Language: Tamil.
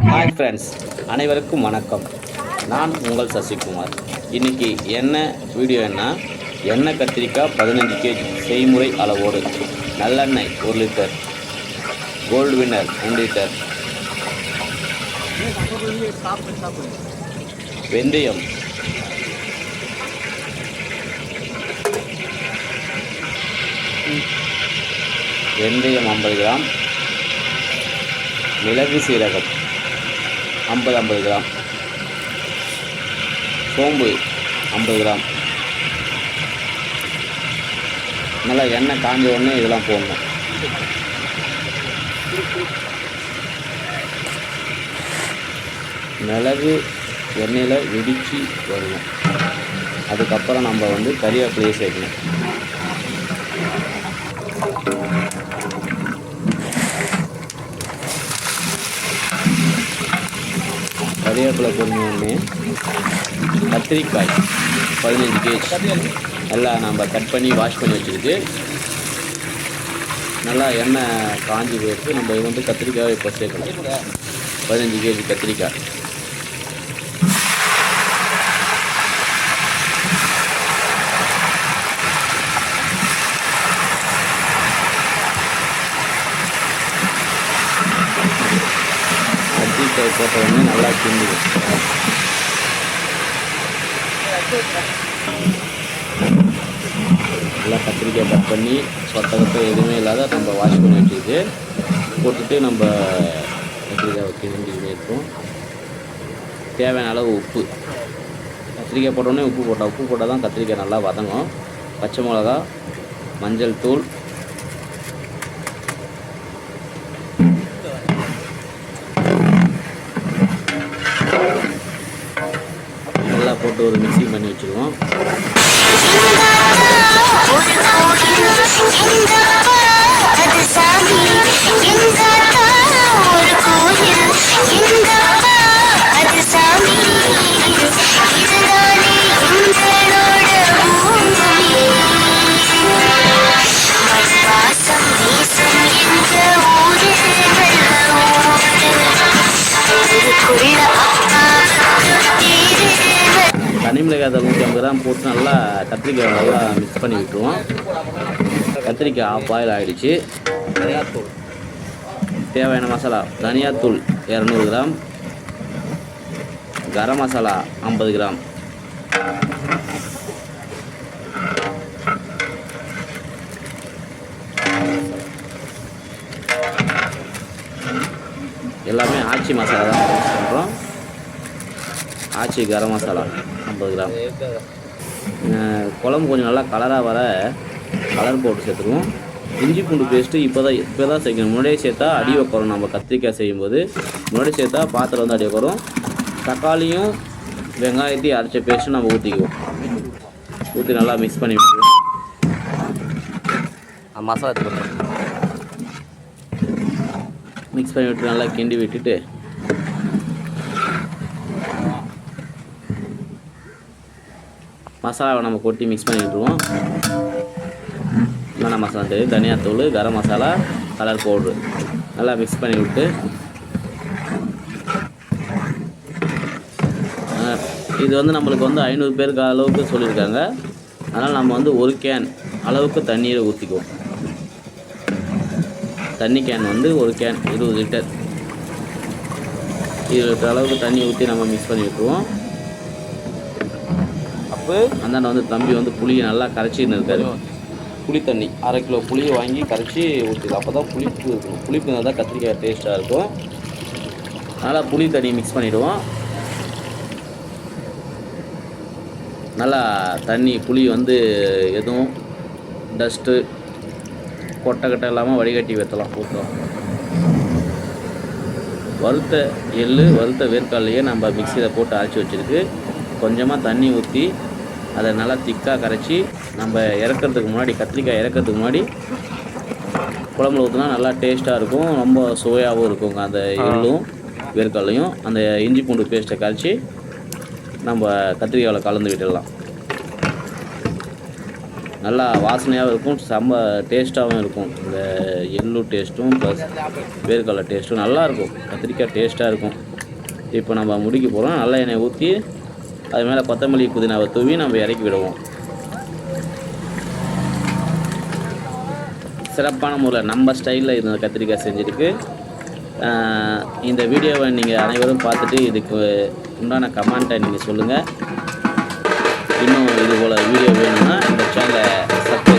ஹாய் ஃப்ரெண்ட்ஸ், அனைவருக்கும் வணக்கம். நான் உங்கள் சசிகுமார். இன்றைக்கி என்ன வீடியோன்னா, எண்ணெய் கத்திரிக்காய் 15 கேஜி செய்முறை அளவோடு, நல்லெண்ணெய் 1 லிட்டர், கோல்டு வின்னர் 1 லிட்டர், வெந்தயம் வெந்தயம் 50 கிராம், மிளகு சீரகம் 50 கிராம், சோம்பு 50 கிராம். நல்லா எண்ணெய் காஞ்ச உடனே இதெல்லாம் போடணும். மிளகு எண்ணெயில் இடித்து வருவோம். அதுக்கப்புறம் நம்ம கறிவேப்பிலையை சேர்க்கணும். கறிவேப்பிலை பொறுமையோடனே கத்திரிக்காய் 15 கேஜி நல்லா நம்ம கட் பண்ணி வாஷ் பண்ணி வச்சுருக்கு. நல்லா எண்ணெய் காஞ்சி போயிருக்கு. நம்ம கத்திரிக்காய் இப்போ சேர்க்கணும். 15 கேஜி கத்திரிக்காய். கத்திரிக்காய் போட்ட உடனே நல்லா கிண்டிடும். நல்லா கத்திரிக்காய் கட் பண்ணி சொத்தகத்தை எதுவுமே இல்லாத நம்ம வாஷ் பண்ணி வச்சுக்கிட்டு போட்டுட்டு நம்ம கத்திரிக்காய் கிண்டிக்கிட்டே இருக்கும். தேவையான அளவு உப்பு. கத்திரிக்காய் போட்டோடனே உப்பு போட்டால் தான் கத்திரிக்காய் நல்லா வதங்கும். பச்சை மிளகா, மஞ்சள் தூள், நல்லா போட்டு ஒரு மிக்ஸி பண்ணி வச்சுருவோம். தனி மிளகாய் 150 கிராம் போட்டு நல்லா கத்திரிக்காய் நல்லா மிக்ஸ் பண்ணி விட்டுருவோம். கத்திரிக்காய் ஆஃப் பாயில் ஆகிடுச்சு. தனியாத்தூள் தேவையான மசாலா, தனியாத்தூள் 200 கிராம், கரம் மசாலா 50 கிராம், எல்லாமே ஆச்சி மசாலா தான் யூஸ் பண்ணுறோம். ஆச்சி கரம் மசாலா 50 கிராம். குழம்பு கொஞ்சம் நல்லா கலராக வர கலர் போட்டு சேர்த்துக்குவோம். இஞ்சி பூண்டு பேஸ்ட்டு இப்போ தான் சேர்க்கணும். முன்னாடியே சேர்த்தா அடி வைக்கிறோம். நம்ம கத்திரிக்காய் செய்யும்போது முன்னாடி சேர்த்தா பாத்திரம் அடி வைக்கிறோம். தக்காளியும் வெங்காயத்தையும் அரைச்ச பேஸ்ட்டு நம்ம ஊற்றிக்குவோம். ஊற்றி நல்லா மிக்ஸ் பண்ணி விட்டுருவோம். மசாலா எடுத்துக்கிறோம். மிக்ஸ் பண்ணி விட்டு நல்லா கிண்டி விட்டுட்டு மசாலாவை நம்ம கொட்டி மிக்ஸ் பண்ணி விட்டுருவோம். என்னென்ன மசாலா தெரியும், தனியாத்தூள், கரம் மசாலா, கலர் பவுட்ரு நல்லா மிக்ஸ் பண்ணி விட்டு இது நம்மளுக்கு 500 பேருக்கு அளவுக்கு சொல்லியிருக்காங்க. அதனால் நம்ம 1 கேன் அளவுக்கு தண்ணீரை ஊற்றிக்குவோம். தண்ணி கேன் 1 கேன் 20 லிட்டர் 20 லிட்டர் அளவுக்கு தண்ணி ஊற்றி நம்ம மிக்ஸ் பண்ணி விட்டுருவோம். அப்போ அந்தாண்ட தம்பி புளியை நல்லா கரைச்சின்னு இருக்காரு. புளி தண்ணி 1/2 கிலோ புளியை வாங்கி கரைச்சி ஊற்றிடும். அப்போ தான் புளிப்பு இருக்கணும். புளிப்பு இருந்தால் தான் கத்திரிக்காய் டேஸ்ட்டாக இருக்கும். அதனால் புளி தண்ணி மிக்ஸ் பண்ணிவிடுவோம். நல்லா தண்ணி புளி எதுவும் டஸ்ட்டு கொட்டை இல்லாமல் வடிகட்டி ஊற்றலாம். வறுத்த எள்ளு, வறுத்த வேர்க்கடலையே நம்ம மிக்சியில் போட்டு அரைச்சி வச்சுருக்கு. கொஞ்சமாக தண்ணி ஊற்றி அதை நல்லா திக்காக கரைச்சி நம்ம இறக்கிறதுக்கு முன்னாடி, கத்திரிக்காய் இறக்கிறதுக்கு முன்னாடி குழம்புல ஊற்றினா நல்லா டேஸ்ட்டாக இருக்கும். ரொம்ப சுவையாகவும் இருக்குங்க. அந்த எள்ளும் வேர்க்கடலையும் அந்த இஞ்சி பூண்டு பேஸ்ட்டை கரைச்சி நம்ம கத்திரிக்காயில் கலந்து விட்டுடலாம். நல்லா வாசனையாகவும் இருக்கும், செம்ம டேஸ்ட்டாகவும் இருக்கும். இந்த எள்ளு டேஸ்ட்டும் ப்ளஸ் வேர்க்கடலை டேஸ்ட்டும் நல்லாயிருக்கும். கத்திரிக்காய் டேஸ்ட்டாக இருக்கும். இப்போ நம்ம முடிக்க போகிறோம். நல்ல எண்ணெய் ஊற்றி அது மேலே கொத்தமல்லி புதினாவை தூவி நம்ம இறக்கி விடுவோம். சிறப்பான முறையில் நம்ம ஸ்டைலில் இந்த கத்திரிக்காய் செஞ்சுருக்கு. இந்த வீடியோவை நீங்கள் அனைவரும் பார்த்துட்டு இதுக்கு உண்டான கமெண்ட்டை நீங்கள் சொல்லுங்கள். இன்னும் இது போல் வீடியோ வேணும்னா இந்த சேனலை சப்ஸ்கிரைப்